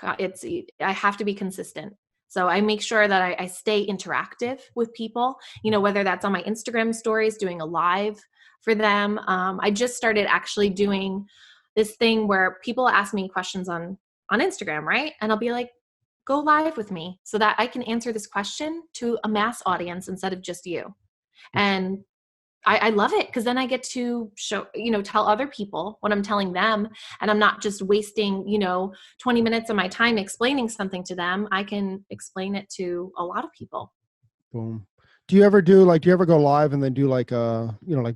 I have to be consistent. So I make sure that I stay interactive with people, whether that's on my Instagram stories, doing a live for them. I just started actually doing this thing where people ask me questions on Instagram, right? And I'll be like, go live with me so that I can answer this question to a mass audience instead of just you. And I love it because then I get to show, tell other people what I'm telling them, and I'm not just wasting, 20 minutes of my time explaining something to them. I can explain it to a lot of people. Boom. Do you ever go live and then do like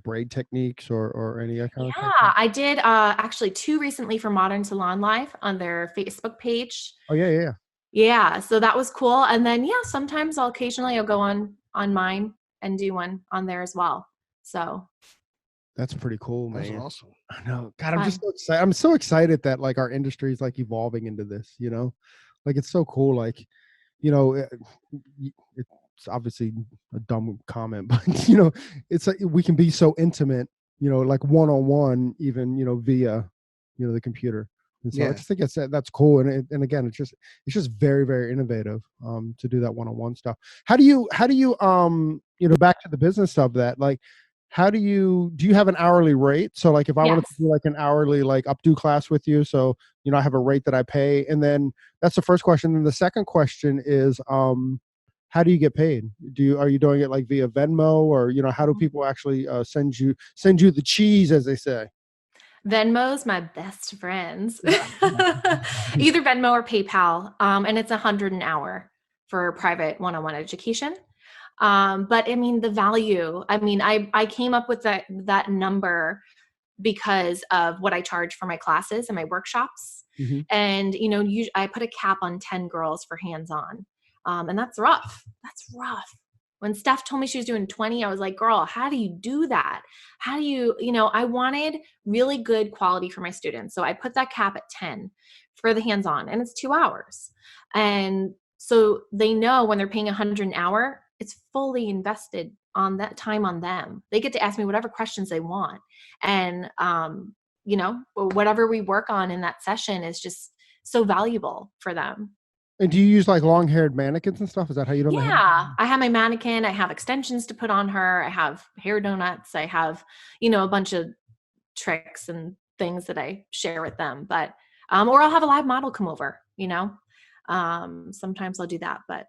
Braid Techniques or any other kind of thing? Yeah, I did actually 2 recently for Modern Salon Live on their Facebook page. Oh, yeah. Yeah, so that was cool. And then, sometimes I'll go on mine and do one on there as well. So that's pretty cool, man. That's awesome. I know. God, I'm just so excited. I'm so excited that like our industry is like evolving into this, like it's so cool. Like, it's obviously a dumb comment, but it's like we can be so intimate, like one-on-one, even, via, the computer. And so I just think that's cool. And again, it's just very, very innovative, to do that one-on-one stuff. How do you, back to the business of that, like, do you have an hourly rate? So like if I wanted to do like an hourly like updo class with you, so I have a rate that I pay, and then that's the first question. And the second question is how do you get paid? Are you doing it like via Venmo, or how do people actually send you the cheese, as they say? Venmo's my best friends. Either Venmo or PayPal, and it's $100 an hour for private one-on-one education. But I mean, the value, I came up with that number because of what I charge for my classes and my workshops. Mm-hmm. And, I put a cap on 10 girls for hands-on. And that's rough. That's rough. When Steph told me she was doing 20, I was like, girl, how do you do that? How do you, I wanted really good quality for my students. So I put that cap at 10 for the hands-on, and it's 2 hours. And so they know when they're paying $100 an hour, it's fully invested on that time on them. They get to ask me whatever questions they want. And, whatever we work on in that session is just so valuable for them. And do you use like long-haired mannequins and stuff? Is that how you do it? Yeah, I have my mannequin. I have extensions to put on her. I have hair donuts. I have, a bunch of tricks and things that I share with them. But, or I'll have a live model come over, sometimes I'll do that, but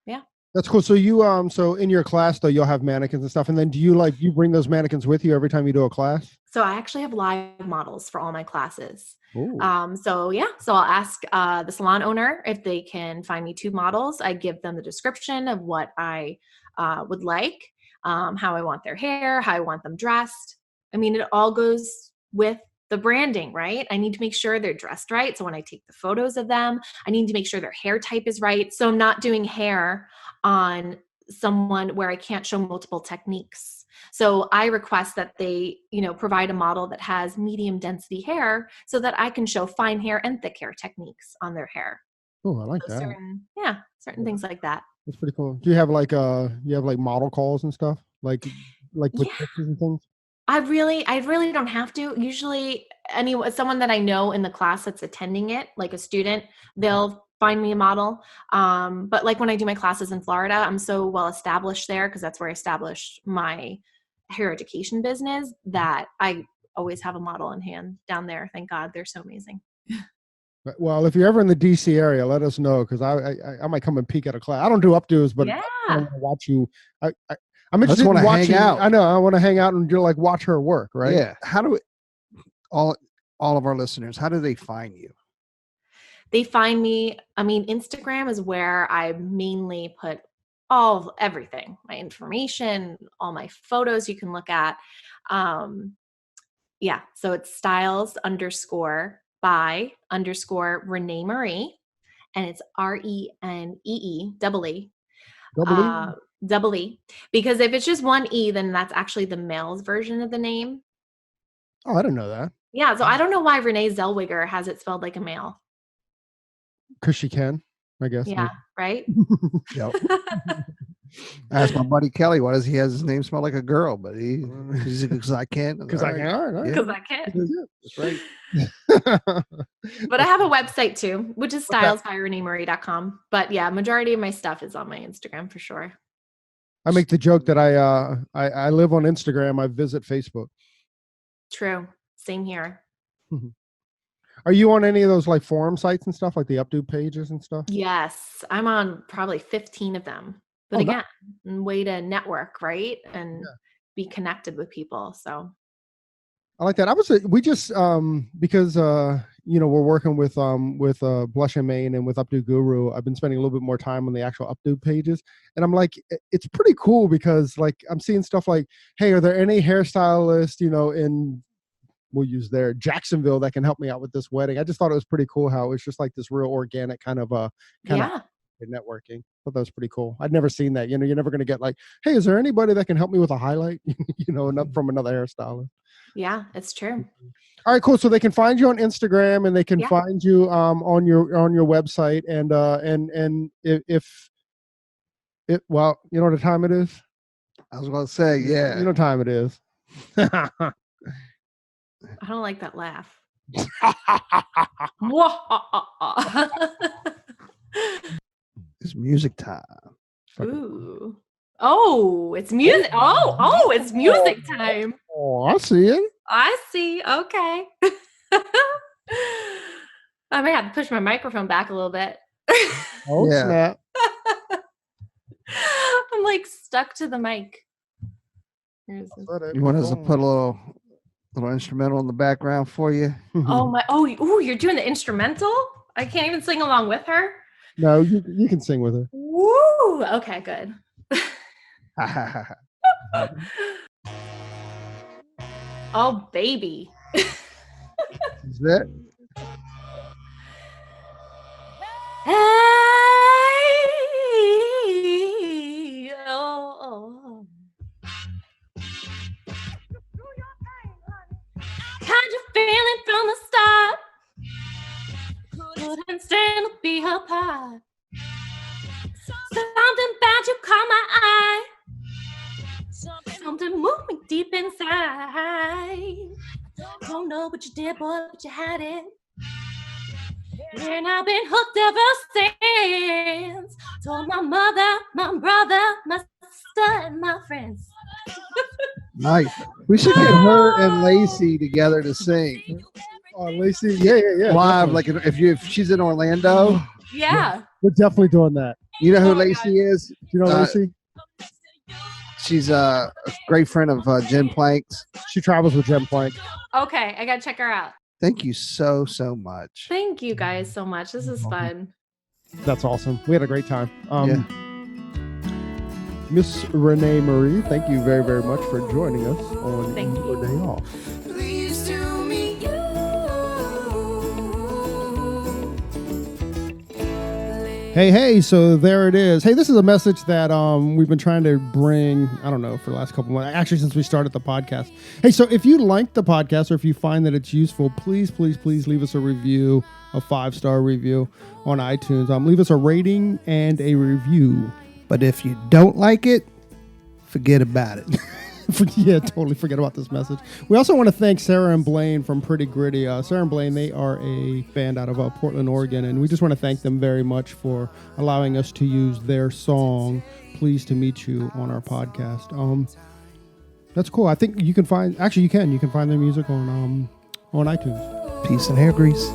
yeah. That's cool. So you, so in your class though, you'll have mannequins and stuff. And then do you bring those mannequins with you every time you do a class? So I actually have live models for all my classes. Ooh. So I'll ask the salon owner if they can find me 2 models. I give them the description of what I would like, how I want their hair, how I want them dressed. It all goes with the branding, right? I need to make sure they're dressed right. So when I take the photos of them, I need to make sure their hair type is right. So I'm not doing hair on someone where I can't show multiple techniques. So I request that they, provide a model that has medium density hair so that I can show fine hair and thick hair techniques on their hair. Oh, I like that. Certain things like that. That's pretty cool. Do you have like model calls and stuff like with pictures and things? I really don't have to. Usually someone that I know in the class that's attending it, like a student, they'll find me a model. But like when I do my classes in Florida, I'm so well established there because that's where I established my hair education business that I always have a model in hand down there. Thank God, they're so amazing. Well, if you're ever in the DC area, let us know because I might come and peek at a class. I don't do updos, but I want to watch you. I'm interested in watching. Hang out. I know. I want to hang out and watch her work, right? Yeah. How do all of our listeners? How do they find you? they find me. I mean, Instagram is where I mainly put everything, my information, all my photos you can look at. Yeah. So it's styles_by_Renee Marie. And it's RENEE double E. Because if it's just one E, then that's actually the male's version of the name. Oh, I didn't know that. Yeah. So I don't know why Renee Zellweger has it spelled like a male. Because she can, I guess. Yeah. Right. Yep. I asked my buddy Kelly, why does he has his name smell like a girl? But he's because I can't. Because I can. All right. Because I can. That's right. But I have a website too, which is stylesbyreneemarie.com. But yeah, majority of my stuff is on my Instagram for sure. I make the joke that I live on Instagram. I visit Facebook. True. Same here. Are you on any of those like forum sites and stuff, like the Updo pages and stuff? Yes, I'm on probably 15 of them. But again, way to network, right? And be connected with people. So I like that. We just because we're working with Blush and Mane and with Updo Guru. I've been spending a little bit more time on the actual Updo pages, and I'm like, it's pretty cool because like I'm seeing stuff like, hey, are there any hairstylists in we'll use their Jacksonville that can help me out with this wedding? I just thought it was pretty cool how it's just like this real organic kind of networking. I thought that was pretty cool. I'd never seen that. You're never going to get like, hey, is there anybody that can help me with a highlight? From another hairstylist. Yeah, it's true. All right, cool. So they can find you on Instagram and they can find you on your website and if you know what the time it is? I was going to say, yeah. You know what time it is. I don't like that laugh. It's music time. Ooh. Oh, it's music. Oh, it's music time. Oh, I see it. I see. Okay. I may have to push my microphone back a little bit. Oh, snap. I'm like stuck to the mic. You want us to put a little instrumental in the background for you? You're doing the instrumental? I can't even sing along with her? No, you can sing with her. Woo! Okay, good. Oh, baby. Is that? Hey, oh. Kind of feeling from the start. Couldn't stand to be her part. Something about you caught my eye. Something moved me deep inside. Don't know what you did, boy, but you had it. And I've been hooked ever since. Told my mother, my brother, my sister, and my friends. Nice. We should get her and Lacey together to sing. Oh, Lacey, yeah. Live, like if she's in Orlando. Yeah. We're definitely doing that. You know who Lacey is? Do you know Lacey? She's a great friend of Jen Plank's. She travels with Jen Plank. Okay, I gotta check her out. Thank you so much. Thank you guys so much. This is fun. That's awesome. We had a great time. Miss Renee Marie, thank you very, very much for joining us on your day off. Please do me you. Hey, so there it is. Hey, this is a message that we've been trying to bring, I don't know, for the last couple of months, actually since we started the podcast. Hey, so if you like the podcast or if you find that it's useful, please leave us a review, a 5-star review on iTunes. Leave us a rating and a review. But if you don't like it, forget about it. Yeah, totally forget about this message. We also want to thank Sarah and Blaine from Pretty Gritty. Sarah and Blaine, they are a band out of Portland, Oregon, and we just want to thank them very much for allowing us to use their song, Pleased to Meet You, on our podcast. That's cool. I think you can find their music on iTunes. Peace and hair grease.